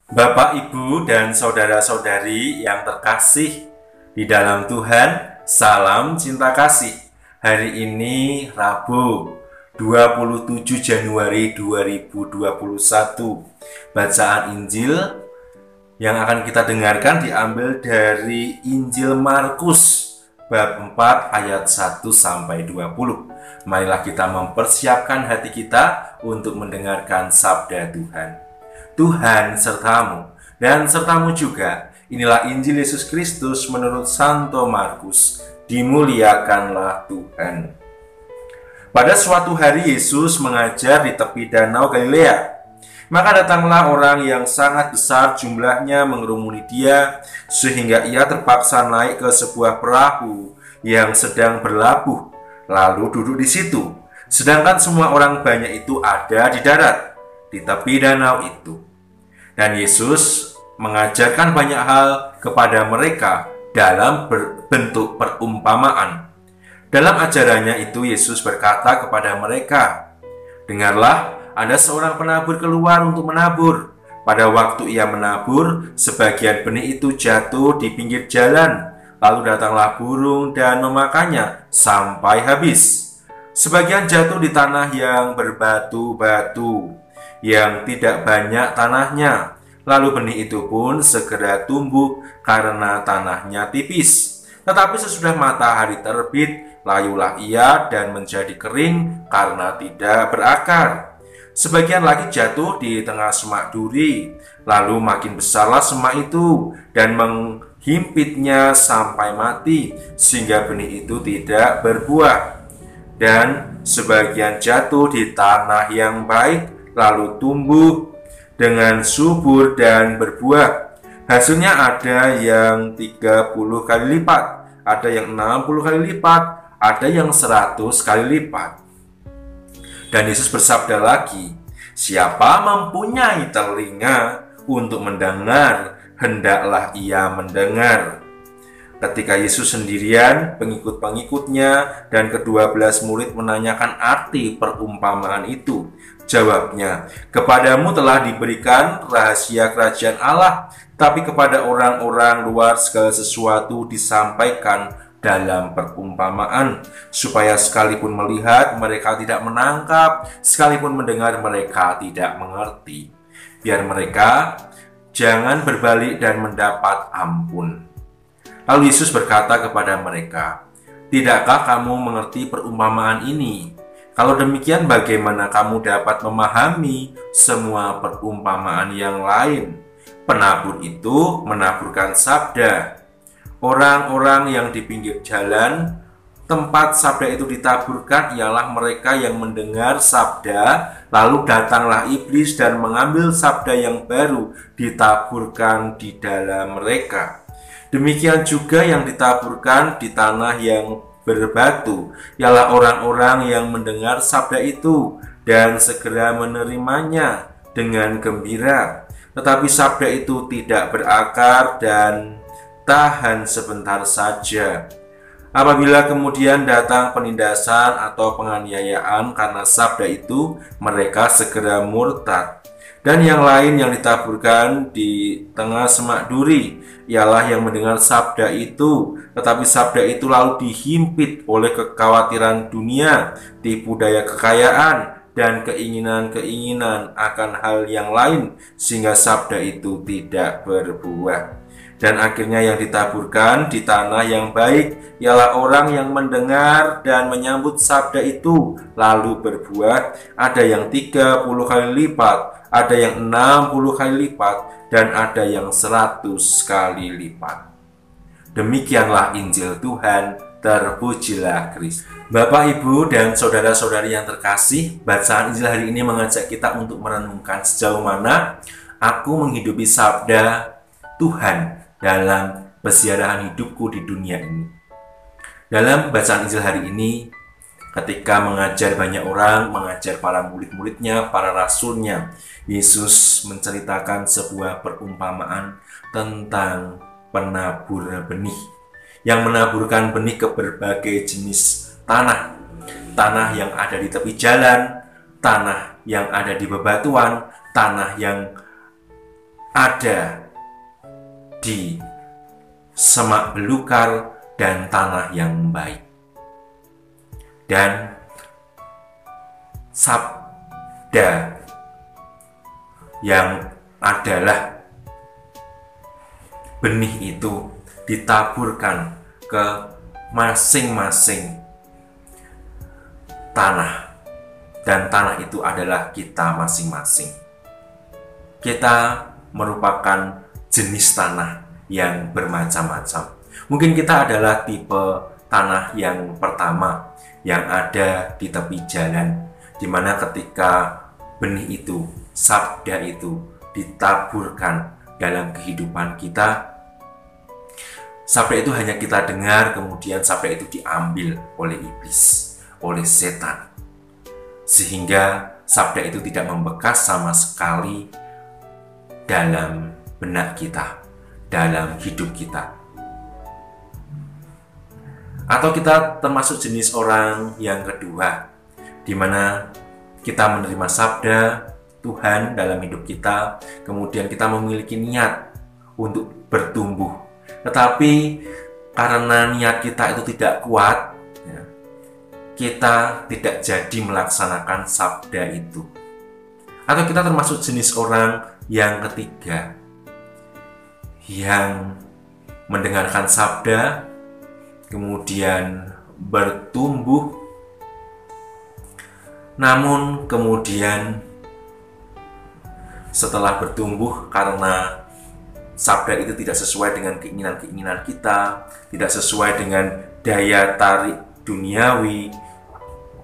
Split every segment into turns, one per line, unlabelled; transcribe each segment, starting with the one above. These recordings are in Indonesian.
Bapak, Ibu, dan saudara-saudari yang terkasih di dalam Tuhan, salam cinta kasih. Hari ini Rabu 27 Januari 2021. Bacaan Injil yang akan kita dengarkan diambil dari Injil Markus bab 4 ayat 1 sampai 20. Marilah kita mempersiapkan hati kita untuk mendengarkan sabda Tuhan. Tuhan sertamu, dan sertamu juga. Inilah Injil Yesus Kristus menurut Santo Markus. Dimuliakanlah Tuhan. Pada suatu hari Yesus mengajar di tepi danau Galilea. Maka datanglah orang yang sangat besar jumlahnya mengerumuni dia, sehingga ia terpaksa naik ke sebuah perahu yang sedang berlabuh, lalu duduk di situ. Sedangkan semua orang banyak itu ada di darat, di tepi danau itu. Dan Yesus mengajarkan banyak hal kepada mereka dalam bentuk perumpamaan. Dalam ajarannya itu Yesus berkata kepada mereka, "Dengarlah, ada seorang penabur keluar untuk menabur. Pada waktu ia menabur, sebagian benih itu jatuh di pinggir jalan. Lalu datanglah burung dan memakannya sampai habis. Sebagian jatuh di tanah yang berbatu-batu, yang tidak banyak tanahnya. Lalu benih itu pun segera tumbuh karena tanahnya tipis. Tetapi sesudah matahari terbit, layulah ia dan menjadi kering karena tidak berakar. Sebagian lagi jatuh di tengah semak duri. Lalu makin besarlah semak itu dan menghimpitnya sampai mati, sehingga benih itu tidak berbuah. Dan sebagian jatuh di tanah yang baik, lalu tumbuh dengan subur dan berbuah. Hasilnya ada yang 30 kali lipat, ada yang 60 kali lipat, ada yang 100 kali lipat." Dan Yesus bersabda lagi, "Siapa mempunyai telinga untuk mendengar, hendaklah ia mendengar." Ketika Yesus sendirian, pengikut-pengikutnya dan ke-12 murid menanyakan arti perumpamaan itu. Jawabnya, "Kepadamu telah diberikan rahasia kerajaan Allah, tapi kepada orang-orang luar segala sesuatu disampaikan dalam perumpamaan, supaya sekalipun melihat mereka tidak menangkap, sekalipun mendengar mereka tidak mengerti. Biar mereka jangan berbalik dan mendapat ampun." Lalu Yesus berkata kepada mereka, "Tidakkah kamu mengerti perumpamaan ini? Kalau demikian, bagaimana kamu dapat memahami semua perumpamaan yang lain?" Penabur itu menaburkan sabda. Orang-orang yang di pinggir jalan tempat sabda itu ditaburkan ialah mereka yang mendengar sabda, lalu datanglah iblis dan mengambil sabda yang baru ditaburkan di dalam mereka. Demikian juga yang ditaburkan di tanah yang berbatu, ialah orang-orang yang mendengar sabda itu dan segera menerimanya dengan gembira. Tetapi sabda itu tidak berakar dan tahan sebentar saja. Apabila kemudian datang penindasan atau penganiayaan karena sabda itu, mereka segera murtad. Dan yang lain yang ditaburkan di tengah semak duri ialah yang mendengar sabda itu, tetapi sabda itu lalu dihimpit oleh kekhawatiran dunia, tipu daya kekayaan, dan keinginan-keinginan akan hal yang lain, sehingga sabda itu tidak berbuah. Dan akhirnya yang ditaburkan di tanah yang baik ialah orang yang mendengar dan menyambut sabda itu lalu berbuah, ada yang 30 kali lipat, ada yang 60 kali lipat, dan ada yang 100 kali lipat. Demikianlah Injil Tuhan, terpujilah Kristus. Bapak, Ibu, dan saudara-saudari yang terkasih, bacaan Injil hari ini mengajak kita untuk merenungkan sejauh mana aku menghidupi sabda Tuhan dalam persiaran hidupku di dunia ini. Dalam bacaan Injil hari ini, ketika mengajar banyak orang, mengajar para murid-muridnya, para rasulnya, Yesus menceritakan sebuah perumpamaan tentang penabur benih yang menaburkan benih ke berbagai jenis tanah. Tanah yang ada di tepi jalan, tanah yang ada di bebatuan, tanah yang ada di semak belukar dan tanah yang baik. Dan sabda yang adalah benih itu ditaburkan ke masing-masing tanah, dan tanah itu adalah kita masing-masing. Kita merupakan jenis tanah yang bermacam-macam. Mungkin kita adalah tipe tanah yang pertama yang ada di tepi jalan, di mana ketika benih itu, sabda itu ditaburkan dalam kehidupan kita, sabda itu hanya kita dengar, kemudian sabda itu diambil oleh iblis, oleh setan, sehingga sabda itu tidak membekas sama sekali dalam benak kita, dalam hidup kita. Atau kita termasuk jenis orang yang kedua, di mana kita menerima sabda Tuhan dalam hidup kita, kemudian kita memiliki niat untuk bertumbuh, tetapi karena niat kita itu tidak kuat, kita tidak jadi melaksanakan sabda itu. Atau kita termasuk jenis orang yang ketiga, yang mendengarkan sabda, kemudian bertumbuh, namun kemudian setelah bertumbuh, karena sabda itu tidak sesuai dengan keinginan-keinginan kita, tidak sesuai dengan daya tarik duniawi,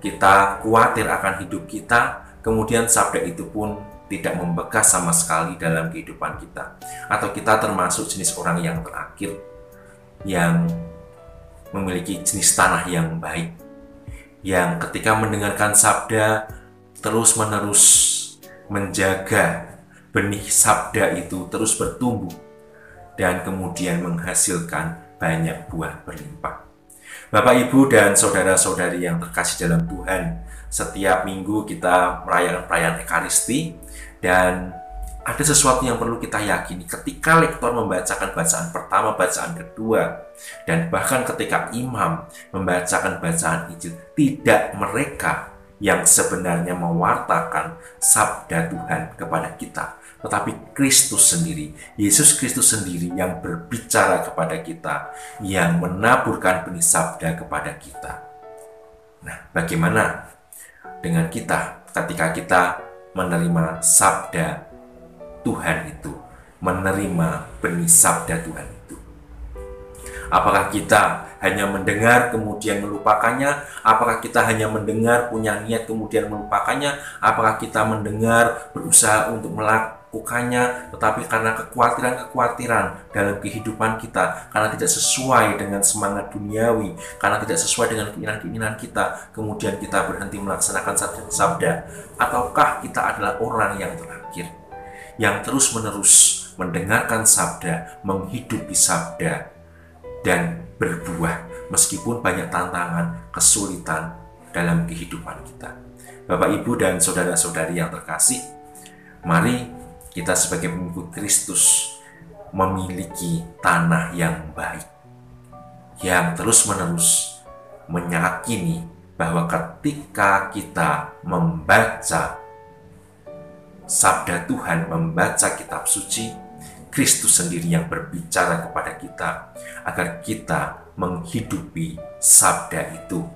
kita khawatir akan hidup kita, kemudian sabda itu pun tidak membekas sama sekali dalam kehidupan kita. Atau kita termasuk jenis orang yang terakhir, yang memiliki jenis tanah yang baik, yang ketika mendengarkan sabda terus-menerus menjaga benih sabda itu terus bertumbuh dan kemudian menghasilkan banyak buah berlimpah. Bapak, Ibu, dan saudara-saudari yang terkasih dalam Tuhan, setiap minggu kita merayakan perayaan Ekaristi, dan ada sesuatu yang perlu kita yakini ketika lektor membacakan bacaan pertama, bacaan kedua, dan bahkan ketika imam membacakan bacaan Injil, tidak mereka yang sebenarnya mewartakan sabda Tuhan kepada kita, tetapi Kristus sendiri, Yesus Kristus sendiri yang berbicara kepada kita, yang menaburkan benih sabda kepada kita. Nah, bagaimana dengan kita ketika kita menerima sabda Tuhan itu, menerima benih sabda Tuhan itu? Apakah kita hanya mendengar kemudian melupakannya? Apakah kita hanya mendengar punya niat kemudian melupakannya? Apakah kita mendengar berusaha untuk melakukannya, tetapi karena kekhawatiran-kekhawatiran dalam kehidupan kita, karena tidak sesuai dengan semangat duniawi, karena tidak sesuai dengan keinginan-keinginan kita, kemudian kita berhenti melaksanakan sabda? Ataukah kita adalah orang yang terakhir, yang terus-menerus mendengarkan sabda, menghidupi sabda, dan berbuah meskipun banyak tantangan, kesulitan dalam kehidupan kita? Bapak, Ibu, dan saudara-saudari yang terkasih, mari kita sebagai pengikut Kristus memiliki tanah yang baik, yang terus-menerus meyakini bahwa ketika kita membaca sabda Tuhan, membaca kitab suci, Kristus sendiri yang berbicara kepada kita agar kita menghidupi sabda itu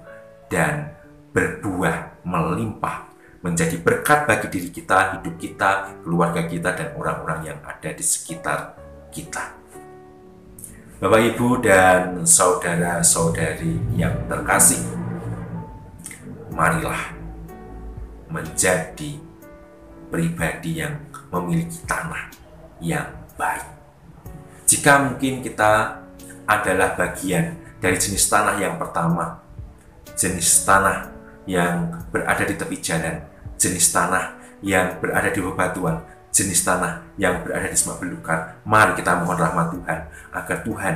dan berbuah melimpah, menjadi berkat bagi diri kita, hidup kita, keluarga kita, dan orang-orang yang ada di sekitar kita. Bapak, Ibu, dan saudara-saudari yang terkasih, marilah menjadi pribadi yang memiliki tanah yang baik. Jika mungkin kita adalah bagian dari jenis tanah yang pertama, jenis tanah yang berada di tepi jalan, jenis tanah yang berada di bebatuan, jenis tanah yang berada di semak belukar, mari kita mohon rahmat Tuhan agar Tuhan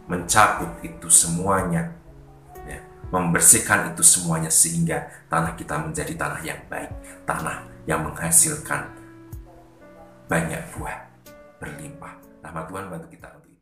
mencabut itu semuanya, membersihkan itu semuanya, sehingga tanah kita menjadi tanah yang baik, tanah yang menghasilkan banyak buah berlimpah. Rahmat Tuhan bantu kita untuk